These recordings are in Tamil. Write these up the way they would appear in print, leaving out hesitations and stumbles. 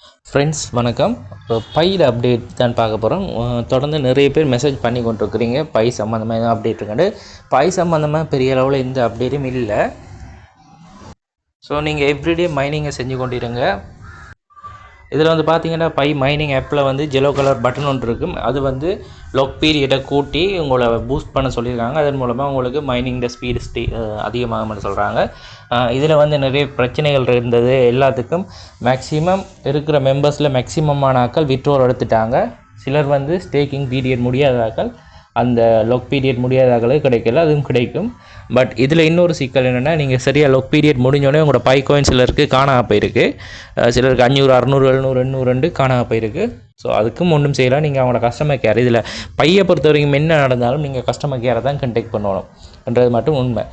ஃப்ரெண்ட்ஸ் வணக்கம். பையில் அப்டேட் தான் பார்க்க போகிறோம். தொடர்ந்து நிறைய பேர் மெசேஜ் பண்ணி கொண்டிருக்கிறீங்க பை சம்மந்தமாக எதுவும் அப்டேட் இருக்காண்டு. பை சம்மந்தமாக பெரிய அளவில் எந்த அப்டேட்டும் இல்லை. ஸோ நீங்கள் எவ்ரிடே மைனிங்கை செஞ்சு கொண்டிருங்க. இதில் வந்து பார்த்தீங்கன்னா பை மைனிங் ஆப்பில் வந்து ஜெலோ கலர் பட்டன் ஒன்று இருக்கும். அது வந்து லாக் பீரியடை கூட்டி உங்களை பூஸ்ட் பண்ண சொல்லியிருக்காங்க. அதன் மூலமாக உங்களுக்கு மைனிங் ஸ்பீடு அதிகமாகும்னு சொல்கிறாங்க. இதில் வந்து நிறைய பிரச்சனைகள் இருந்தது. எல்லாத்துக்கும் மேக்ஸிமம் இருக்கிற மெம்பர்ஸில் மேக்ஸிமமான ஆக்கள் விட்ரோல் எடுத்துட்டாங்க. சிலர் வந்து ஸ்டேக்கிங் பீரியட் முடியாத ஆக்கள் அந்த லாக் பீரியட் முடியாதாக்களுக்கு கிடைக்கல, அதுவும் கிடைக்கும். பட் இதில் இன்னொரு சிக்கல் என்னென்னா, நீங்கள் சரியாக லாக் பீரியட் முடிஞ்சோடனே உங்களோட பை காயின் சிலருக்கு காணாமல் போயிருக்கு. சிலருக்கு 500 600 700 800 காணாமல் போயிருக்கு. ஸோ அதுக்கும் ஒன்றும் செய்யலாம். நீங்கள் அவங்களோட கஸ்டமர் கேர், இதில் பையை பொறுத்த வரைக்கும் என்ன நடந்தாலும் நீங்கள் கஸ்டமர் கேரை தான் கண்டெக்ட் பண்ணணும்ன்றது மட்டும் உண்மை.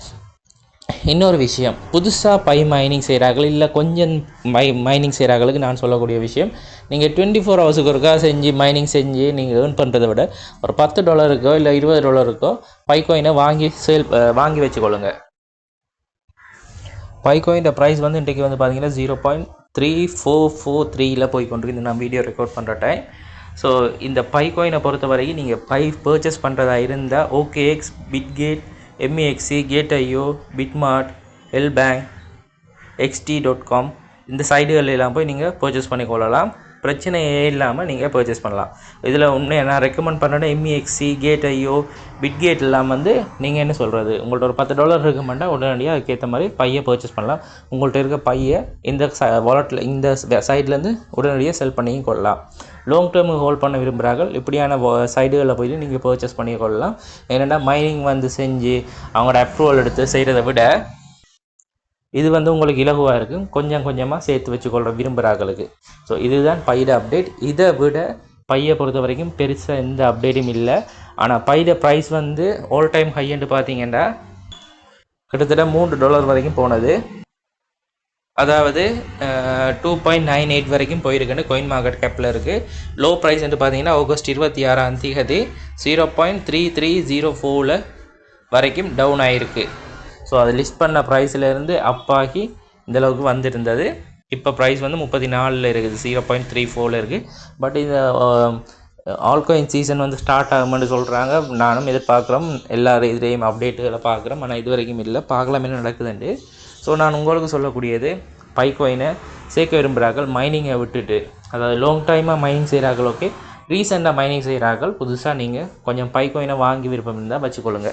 இன்னொரு விஷயம், புதுசாக பை மைனிங் செய்கிறார்கள் இல்லை கொஞ்சம் மைனிங் செய்கிறார்களுக்கு நான் சொல்லக்கூடிய விஷயம், நீங்கள் 24 ஹவர்ஸுக்கு ஒருக்கா செஞ்சு மைனிங் செஞ்சு நீங்கள் ஏர்ன் பண்ணுறதை விட ஒரு $10 இல்லை $20 பை காயினை வாங்கி வச்சுக்கொள்ளுங்க. பை காயின் ப்ரைஸ் வந்து இன்றைக்கி வந்து பார்த்தீங்கன்னா 0.3443 போய் கொண்டிருக்கு நான் வீடியோ ரெக்கார்ட் பண்ணுற டைம். ஸோ இந்த பை காயினை பொறுத்த வரைக்கும் நீங்கள் பை பர்ச்சேஸ் பண்ணுறதா இருந்தால் OKX, பிட்கேட், MEXC, Gate.io, Bitmart, Lbank, XT.com இந்த சைடுகள் எல்லாம் போய் நீங்கள் பர்ச்சேஸ் பண்ணிக்கொள்ளலாம். பிரச்சனையே இல்லாமல் நீங்கள் பர்ச்சேஸ் பண்ணலாம். இதில் உண்மையாக நான் ரெக்கமெண்ட் பண்ணுறேன்னா MEXC, Gate.io, பிட்கேட் எல்லாம் வந்து நீங்கள் என்ன சொல்கிறது, உங்கள்கிட்ட ஒரு $10 இருக்க மாட்டால் உடனடியாக அதுக்கேற்ற மாதிரி பையை பர்ச்சேஸ் பண்ணலாம். உங்கள்கிட்ட இருக்க பையை இந்த வாலெட்டில் இந்த சைட்லேருந்து உடனடியாக செல் பண்ணியும் கொள்ளலாம். லாங் டேர்முக்கு ஹோல்ட் பண்ண விரும்புகிறார்கள் இப்படியான சைடுகளில் போய்ட்டு நீங்கள் பர்ச்சேஸ் பண்ணி கொள்ளலாம். ஏன்னா மைனிங் வந்து செஞ்சு அவங்களோட அப்ரூவல் எடுத்து செய்கிறத விட இது வந்து உங்களுக்கு இலகுவாக இருக்கும். கொஞ்சம் கொஞ்சமாக சேர்த்து வச்சுக்கொள்ள விரும்புகிறார்களுக்கு. ஸோ இதுதான் பையோட அப்டேட். இதை விட பையை பொறுத்த வரைக்கும் பெருசாக எந்த அப்டேட்டும் இல்லை. ஆனால் பையோட ப்ரைஸ் வந்து ஆல் டைம் ஹைன்னு பார்த்தீங்கன்னா கிட்டத்தட்ட $3 வரைக்கும் போனது. அதாவது 2.98 வரைக்கும் போயிருக்குன்னு கோயின் மார்க்கெட் கேப்பில் இருக்குது. லோ ப்ரைஸ் வந்து பார்த்தீங்கன்னா ஆகஸ்ட் 26 0.3304 வரைக்கும் டவுன் ஆகிருக்கு. ஸோ அது லிஸ்ட் பண்ண ப்ரைஸ்லேருந்து அப்பாகி இந்தளவுக்கு வந்துருந்தது. இப்போ ப்ரைஸ் வந்து 34 இருக்குது, 0.34 இருக்குது. பட் இந்த ஆல்காயின் சீசன் வந்து ஸ்டார்ட் ஆகும்னு சொல்கிறாங்க. நானும் எதிர்பார்க்குறோம், எல்லாரும் இதுலேயும் அப்டேட்டுகளை பார்க்குறோம். ஆனால் இது வரைக்கும் இல்லை, பார்க்கலாம் என்ன நடக்குதுன்ட்டு. ஸோ நான் உங்களுக்கு சொல்லக்கூடியது, பை காயினை சேர்க்க விரும்புகிறார்கள் மைனிங்கை விட்டுட்டு, அதாவது லாங் டைமாக மைனிங் செய்கிறார்கள். ஓகே, ரீசெண்டாக மைனிங் செய்கிறார்கள் புதுசாக நீங்கள் கொஞ்சம் பை காயினை வாங்கி விருப்பம் இருந்தால் வச்சுக்கொள்ளுங்க.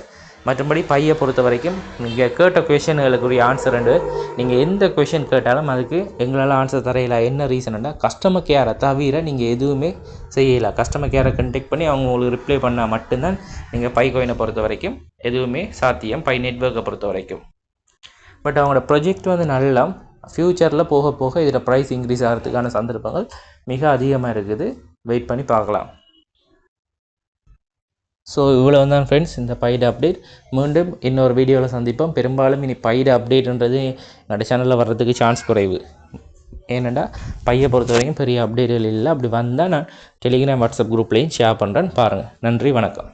மற்றபடி பையை பொறுத்த வரைக்கும் நீங்கள் கேட்ட கொஷனுகளுக்குரிய ஆன்சர் ரெண்டு. நீங்கள் எந்த கொஷின் கேட்டாலும் அதுக்கு எங்களால் ஆன்சர் தரையில. என்ன ரீசன்னா, கஸ்டமர் கேரை தவிர நீங்கள் எதுவுமே செய்யலாம். கஸ்டமர் கேரை கண்டெக்ட் பண்ணி அவங்க உங்களுக்கு ரிப்ளை பண்ணால் மட்டும்தான் நீங்கள் பை காயினை பொறுத்த வரைக்கும் எதுவுமே சாத்தியம், பை நெட்வொர்க்கை பொறுத்த வரைக்கும். பட் அவங்களோட ப்ரொஜெக்ட் வந்து நல்லா ஃப்யூச்சரில் போக போக இதில் ப்ரைஸ் இன்க்ரீஸ் ஆகிறதுக்கான சந்தர்ப்பங்கள் மிக அதிகமாக இருக்குது. வெயிட் பண்ணி பார்க்கலாம். ஸோ இவ்வளோ தான் ஃப்ரெண்ட்ஸ் இந்த பையோட அப்டேட். மீண்டும் இன்னொரு வீடியோவில் சந்திப்போம். பெரும்பாலும் இனி பையோட அப்டேட்ன்றது என்னோடய சேனலில் வர்றதுக்கு சான்ஸ் குறைவு. ஏனெண்டா பையை பொறுத்த வரைக்கும் பெரிய அப்டேட்டுகள் இல்லை. அப்படி வந்தால் நான் டெலிகிராம், வாட்ஸ்அப் குரூப்லேயும் ஷேர் பண்ணுறேன். பாருங்கள். நன்றி, வணக்கம்.